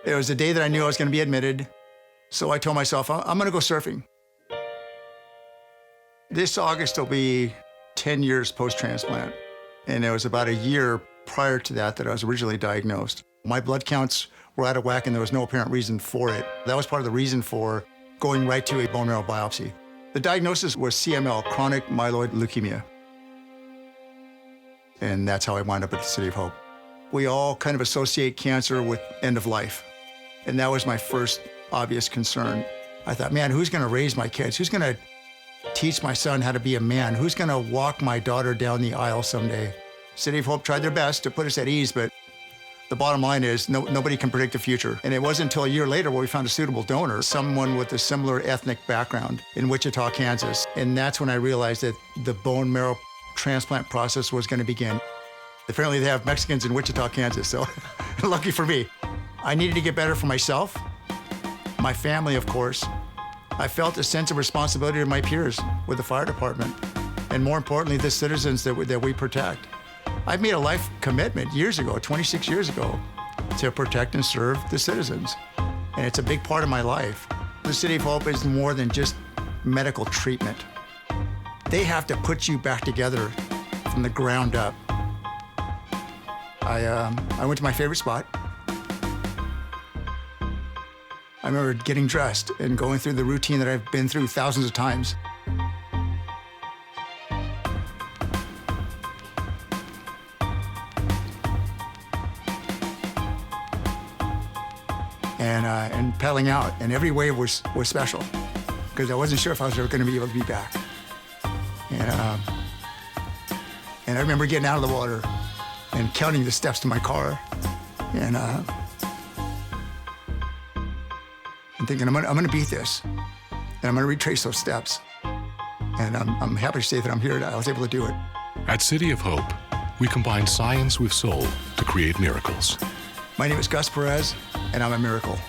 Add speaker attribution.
Speaker 1: It was the day that I knew I was going to be admitted. So I told myself, I'm going to go surfing. This August will be 10 years post-transplant. And it was about a year prior to that I was originally diagnosed. My blood counts were out of whack and there was no apparent reason for it. That was part of the reason for going right to a bone marrow biopsy. The diagnosis was CML, chronic myeloid leukemia. And that's how I wound up at the City of Hope. We all kind of associate cancer with end of life. And that was my first obvious concern. I thought, man, who's gonna raise my kids? Who's gonna teach my son how to be a man? Who's gonna walk my daughter down the aisle someday? City of Hope tried their best to put us at ease, but the bottom line is nobody can predict the future. And it wasn't until a year later where we found a suitable donor, someone with a similar ethnic background in Wichita, Kansas. And that's when I realized that the bone marrow transplant process was gonna begin. Apparently they have Mexicans in Wichita, Kansas, so lucky for me. I needed to get better for myself, my family, of course. I felt a sense of responsibility to my peers with the fire department, and more importantly, the citizens that we protect. I've made a life commitment years ago, 26 years ago, to protect and serve the citizens. And it's a big part of my life. The City of Hope is more than just medical treatment. They have to put you back together from the ground up. I went to my favorite spot. I remember getting dressed and going through the routine that I've been through thousands of times. And paddling out, and every wave was special, because I wasn't sure if I was ever going to be able to be back. And I remember getting out of the water and counting the steps to my car, and thinking, I'm gonna beat this, and I'm gonna retrace those steps. And I'm happy to say that I'm here, I was able to do it.
Speaker 2: At City of Hope, we combine science with soul to create miracles.
Speaker 1: My name is Gus Perez, and I'm a miracle.